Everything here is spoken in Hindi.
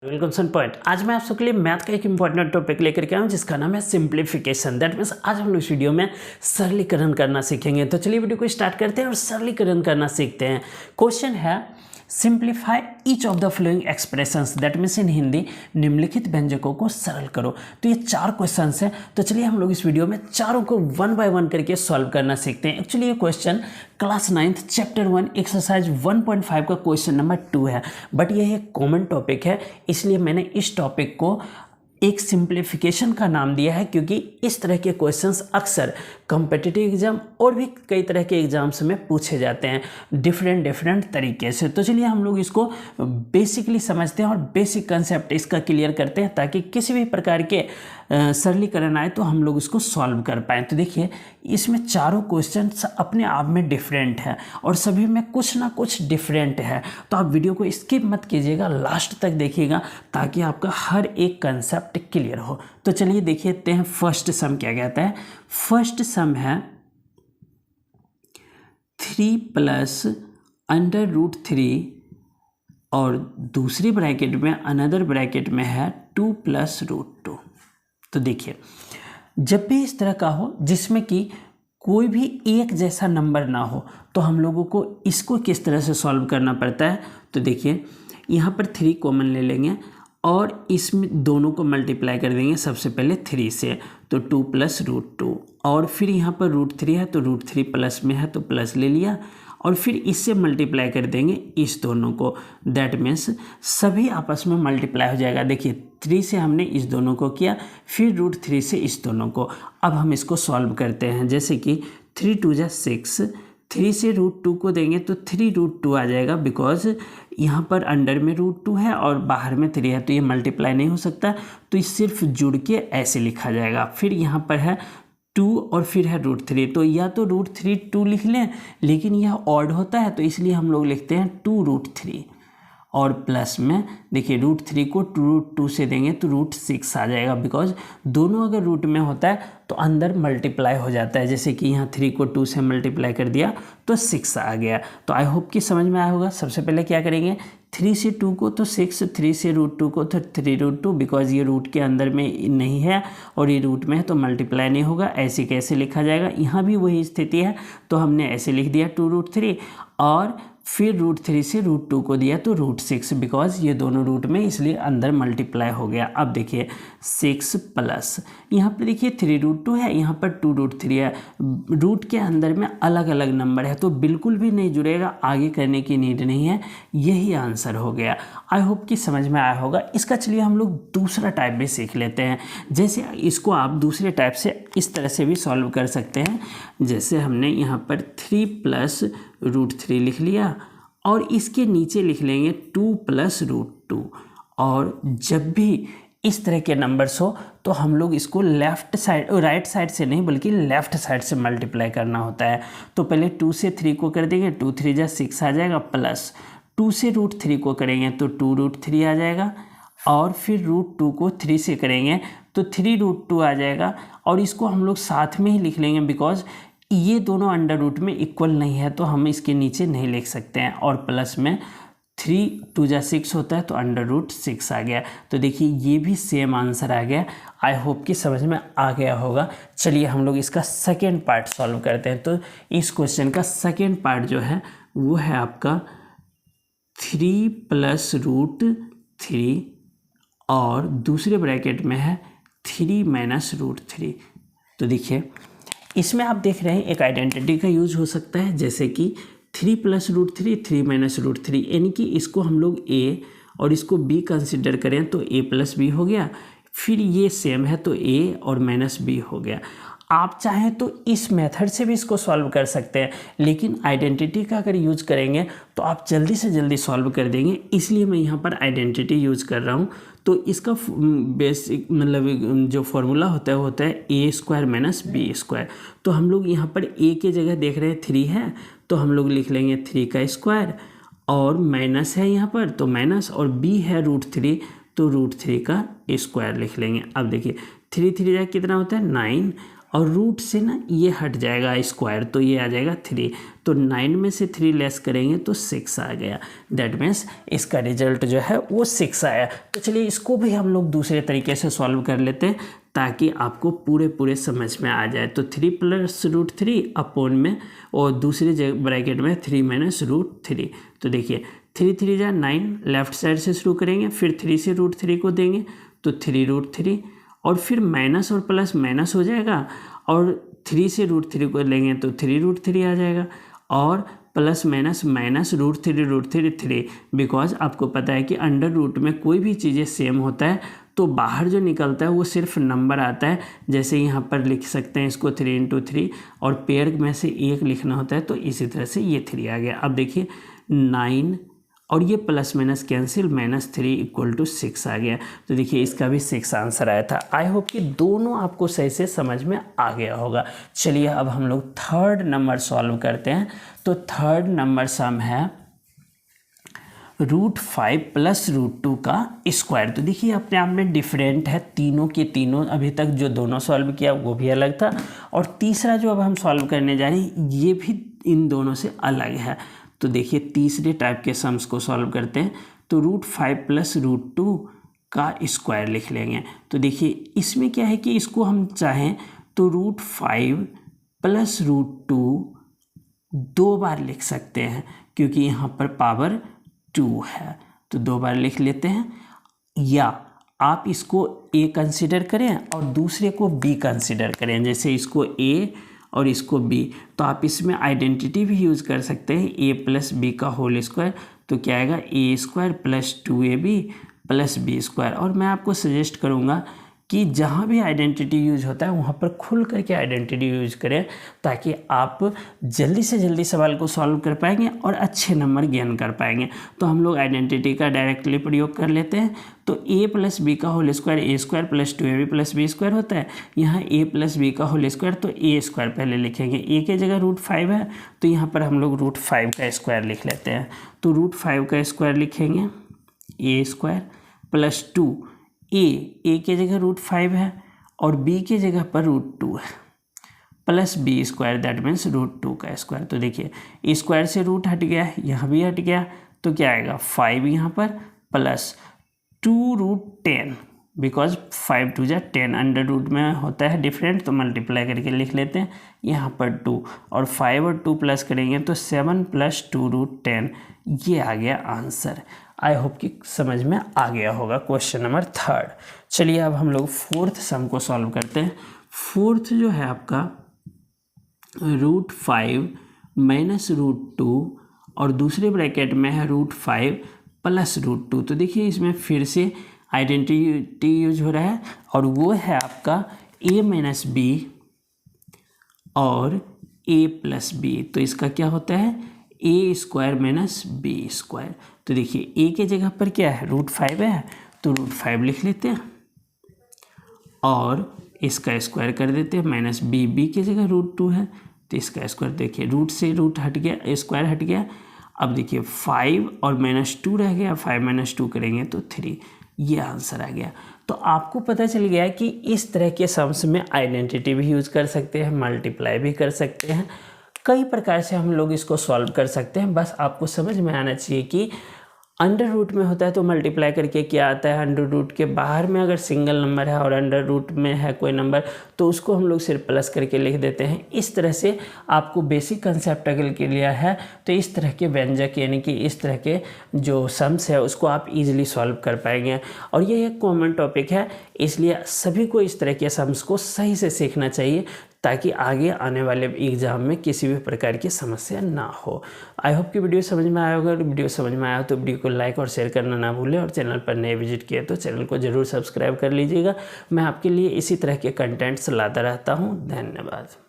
Welcome point. आज मैं आप सबके लिए मैथ का एक इंपॉर्टेंट टॉपिक लेकर के आया हूँ जिसका नाम है सिंप्लीफिकेशन। दैट मीन्स आज हम लोग इस वीडियो में सरलीकरण करना सीखेंगे। तो चलिए वीडियो को स्टार्ट करते हैं और सरलीकरण करना सीखते हैं। क्वेश्चन है simplify each of the following expressions, that means in Hindi निम्नलिखित व्यंजकों को सरल करो। तो ये 4 क्वेश्चंस हैं। तो चलिए हम लोग इस वीडियो में चारों को 1 बाय 1 करके सॉल्व करना सीखते हैं। एक्चुअली ये question class 9th chapter 1 exercise 1.5 का क्वेश्चन नंबर 2 है, बट ये एक कॉमन टॉपिक है, इसलिए मैंने इस टॉपिक को एक सिंप्लीफिकेशन का नाम दिया है, क्योंकि इस तरह के क्वेश्चंस अक्सर कॉम्पिटिटिव एग्जाम और भी कई तरह के एग्जाम्स में पूछे जाते हैं डिफरेंट तरीके से। तो चलिए हम लोग इसको बेसिकली समझते हैं और बेसिक कंसेप्ट इसका क्लियर करते हैं, ताकि किसी भी प्रकार के सरलीकरण आए तो हम लोग इसको सॉल्व कर पाएँ। तो देखिए इसमें चारों क्वेश्चंस अपने आप में डिफरेंट है और सभी में कुछ ना कुछ डिफरेंट है। तो आप वीडियो को स्किप मत कीजिएगा, लास्ट तक देखिएगा ताकि आपका हर एक कंसेप्ट क्लियर हो। तो चलिए देखते हैं फर्स्ट सम क्या कहता है। फर्स्ट सम है 3 प्लस अंडर रूट 3 और दूसरी ब्रैकेट में अनदर ब्रैकेट में है 2 प्लस रूट 2। तो देखिए जब भी इस तरह का हो जिसमें कि कोई भी एक जैसा नंबर ना हो, तो हम लोगों को इसको किस तरह से सॉल्व करना पड़ता है। तो देखिए यहाँ पर 3 कॉमन ले लेंगे और इसमें दोनों को मल्टीप्लाई कर देंगे सबसे पहले 3 से, तो 2 प्लस रूट 2, और फिर यहाँ पर रूट 3 है तो रूट 3 प्लस में है तो प्लस ले लिया, और फिर इससे मल्टीप्लाई कर देंगे इस दोनों को। दैट मीन्स सभी आपस में मल्टीप्लाई हो जाएगा। देखिए 3 से हमने इस दोनों को किया, फिर रूट 3 से इस दोनों को। अब हम इसको सॉल्व करते हैं। जैसे कि 3 2 जा 6, 3 से रूट 2 को देंगे तो 3 रूट 2 आ जाएगा, बिकॉज यहाँ पर अंडर में रूट 2 है और बाहर में 3 है, तो ये मल्टीप्लाई नहीं हो सकता, तो ये सिर्फ जुड़ के ऐसे लिखा जाएगा। फिर यहाँ पर है 2 और फिर है रूट 3, तो या तो रूट 3 2 लिख लें, लेकिन यह ऑड होता है तो इसलिए हम लोग लिखते हैं 2 रूट 3, और प्लस में देखिए रूट 3 को रूट 2 से देंगे तो रूट 6 आ जाएगा, बिकॉज दोनों अगर रूट में होता है तो अंदर मल्टीप्लाई हो जाता है। जैसे कि यहाँ 3 को 2 से मल्टीप्लाई कर दिया तो 6 आ गया। तो आई होप कि समझ में आया होगा। सबसे पहले क्या करेंगे, 3 से 2 को तो 6, 3 से रूट 2 को तो 3 रूट 2, बिकॉज ये रूट के अंदर में नहीं है और ये रूट में है तो मल्टीप्लाई नहीं होगा। ऐसे कैसे लिखा जाएगा, यहाँ भी वही स्थिति है, तो हमने ऐसे लिख दिया 2 रूट 3, और फिर रूट 3 से रूट 2 को दिया तो रूट 6, बिकॉज ये दोनों रूट में इसलिए अंदर मल्टीप्लाई हो गया। अब देखिए 6 प्लस यहाँ पर देखिए 3 रूट 2 है, यहाँ पर 2 रूट 3 है। रूट के अंदर में अलग अलग नंबर है तो बिल्कुल भी नहीं जुड़ेगा, आगे करने की नीड नहीं है। यही आंसर हो गया। आई होप कि समझ में आया होगा। इसका चलिए हम लोग दूसरा टाइप भी सीख लेते हैं। जैसे इसको आप दूसरे टाइप से इस तरह से भी सॉल्व कर सकते हैं। जैसे हमने यहाँ पर 3 प्लस रूट 3 लिख लिया और इसके नीचे लिख लेंगे 2 प्लस रूट 2, और जब भी इस तरह के नंबर्स हो तो हम लोग इसको लेफ्ट साइड राइट साइड से नहीं बल्कि लेफ्ट साइड से मल्टीप्लाई करना होता है। तो पहले 2 से 3 को कर देंगे, 2 3 जा 6 आ जाएगा, प्लस 2 से रूट 3 को करेंगे तो 2 रूट 3 आ जाएगा, और फिर रूट 2 को 3 से करेंगे तो 3 रूट 2 आ जाएगा। और इसको हम लोग साथ में ही लिख लेंगे, बिकॉज ये दोनों अंडर रूट में इक्वल नहीं है तो हम इसके नीचे नहीं लिख सकते हैं। और प्लस में 3 2 जा 6 होता है तो अंडर रूट 6 आ गया। तो देखिए ये भी सेम आंसर आ गया। आई होप कि समझ में आ गया होगा। चलिए हम लोग इसका सेकेंड पार्ट सॉल्व करते हैं। तो इस क्वेश्चन का सेकेंड पार्ट जो है वो है आपका 3 प्लस रूट 3 और दूसरे ब्रैकेट में है 3 माइनस रूट 3। तो देखिए इसमें आप देख रहे हैं एक आइडेंटिटी का यूज हो सकता है, जैसे कि 3 प्लस रूट 3 3 माइनस रूट 3, यानी कि इसको हम लोग a और इसको b कंसिडर करें तो a प्लस बी हो गया। फिर ये सेम है तो a और माइनस b हो गया। आप चाहें तो इस मेथड से भी इसको सॉल्व कर सकते हैं, लेकिन आइडेंटिटी का अगर यूज करेंगे तो आप जल्दी से जल्दी सॉल्व कर देंगे, इसलिए मैं यहाँ पर आइडेंटिटी यूज कर रहा हूँ। तो इसका बेसिक मतलब जो फॉर्मूला होता है वो होता है a square minus B square. तो हम लोग यहाँ पर a के जगह देख रहे हैं 3 है तो हम लोग लिख लेंगे 3 का स्क्वायर, और माइनस है यहाँ पर तो माइनस, और b है रूट 3 तो रूट 3 का स्क्वायर लिख लेंगे। अब देखिए 3 3 जा कितना होता है 9, और रूट से ना ये हट जाएगा स्क्वायर, तो ये आ जाएगा 3। तो 9 में से 3 लेस करेंगे तो 6 आ गया। दैट मीन्स इसका रिजल्ट जो है वो 6 आया। तो चलिए इसको भी हम लोग दूसरे तरीके से सॉल्व कर लेते हैं ताकि आपको पूरे समझ में आ जाए। तो 3 + √3 अपॉन में और दूसरे ब्रैकेट में 3 - √3। तो देखिए 3 3 जा 9, लेफ्ट साइड से शुरू करेंगे, फिर 3 से √3 को देंगे तो 3 √3, और फिर माइनस और प्लस माइनस हो जाएगा, और 3 से √3 को लेंगे तो 3 √3 आ जाएगा, और प्लस माइनस माइनस √3 3, बिकॉज आपको पता है कि अंडर रूट में कोई भी चीज़ें सेम होता है तो बाहर जो निकलता है वो सिर्फ नंबर आता है। जैसे यहाँ पर लिख सकते हैं इसको 3 × 3, और पेयर में से 1 लिखना होता है, तो इसी तरह से ये 3 आ गया। अब देखिए 9 और ये प्लस माइनस कैंसिल, -3 = 6 आ गया। तो देखिए इसका भी 6 आंसर आया था। आई होप कि दोनों आपको सही से समझ में आ गया होगा। चलिए अब हम लोग थर्ड नंबर सॉल्व करते हैं। तो थर्ड नंबर सम है √5 + √2 का स्क्वायर। तो देखिए अपने आप में डिफरेंट है, तीनों के तीनों अभी तक जो दोनों सॉल्व किया वो भी अलग था, और तीसरा जो अब हम सॉल्व करने जा रहे हैं ये भी इन दोनों से अलग है। तो देखिए तीसरे टाइप के सम्स को सॉल्व करते हैं। तो √5 + √2 का स्क्वायर लिख लेंगे। तो देखिए इसमें क्या है कि इसको हम चाहें तो √5 + √2 2 बार लिख सकते हैं, क्योंकि यहाँ पर पावर 2 है, तो 2 बार लिख लेते हैं। या आप इसको a कंसिडर करें और दूसरे को b कंसिडर करें, जैसे इसको a और इसको b, तो आप इसमें आइडेंटिटी भी यूज़ कर सकते हैं, a + b का होल स्क्वायर। तो क्या आएगा a² + 2ab + b²। और मैं आपको सजेस्ट करूँगा कि जहाँ भी आइडेंटिटी यूज होता है वहाँ पर खुल करके आइडेंटिटी यूज करें, ताकि आप जल्दी से जल्दी सवाल को सॉल्व कर पाएंगे और अच्छे नंबर गेन कर पाएंगे। तो हम लोग आइडेंटिटी का डायरेक्टली प्रयोग कर लेते हैं। तो a + b का whole square a² + 2ab + b² होता है। यहाँ a + b का होल स्क्वायर, तो a² पहले लिखेंगे, a के जगह √5 है तो यहाँ पर हम लोग √5 का स्क्वायर लिख लेते हैं। तो √5 का स्क्वायर लिखेंगे a² + 2, a के जगह √5 है और b के जगह पर √2 है, प्लस b², दैट मीन्स √2 का स्क्वायर। तो देखिए स्क्वायर से रूट हट गया, यहाँ भी हट गया, तो क्या आएगा 5 यहाँ पर प्लस 2√10, बिकॉज 5 × 2 = 10, अंडर रूट में होता है डिफरेंट, तो मल्टीप्लाई करके लिख लेते हैं यहाँ पर 2, और 5 और 2 प्लस करेंगे तो 7 + 2√10, ये आ गया आंसर। आई होप कि समझ में आ गया होगा क्वेश्चन नंबर 3। चलिए अब हम लोग फोर्थ सम को सॉल्व करते हैं। फोर्थ जो है आपका √5 - √2 और दूसरे ब्रैकेट में है √5 + √2। तो देखिए इसमें फिर से आइडेंटिटी यूज हो रहा है, और वो है आपका a - b और a + b। तो इसका क्या होता है a² - b²। तो देखिए a के जगह पर क्या है √5 है, तो √5 लिख लेते हैं और इसका स्क्वायर कर देते हैं, -b के जगह √2 है तो इसका स्क्वायर। देखिए रूट से रूट हट गया, स्क्वायर हट गया। अब देखिए 5 और -2 रह गया, 5 - 2 करेंगे तो 3, ये आंसर आ गया। तो आपको पता चल गया कि इस तरह के सम्स में आइडेंटिटी भी यूज़ कर सकते हैं, मल्टीप्लाई भी कर सकते हैं, कई प्रकार से हम लोग इसको सॉल्व कर सकते हैं। बस आपको समझ में आना चाहिए कि अंडर रूट में होता है तो मल्टीप्लाई करके क्या आता है, अंडर रूट के बाहर में अगर सिंगल नंबर है और अंडर रूट में है कोई नंबर तो उसको हम लोग सिर्फ प्लस करके लिख देते हैं। इस तरह से आपको बेसिक कंसेप्ट अगर क्लियर है तो इस तरह के व्यंजक यानी कि इस तरह के जो सम्स है उसको आप इजीली सॉल्व कर पाएंगे। और ये एक कॉमन टॉपिक है, इसलिए सभी को इस तरह के सम्स को सही से सीखना चाहिए ताकि आगे आने वाले एग्ज़ाम में किसी भी प्रकार की समस्या ना हो। आई होप कि वीडियो समझ में आया होगा। वीडियो समझ में आया तो वीडियो को लाइक और शेयर करना ना भूलें, और चैनल पर नए विजिट किए तो चैनल को ज़रूर सब्सक्राइब कर लीजिएगा। मैं आपके लिए इसी तरह के कंटेंट्स लाता रहता हूँ। धन्यवाद।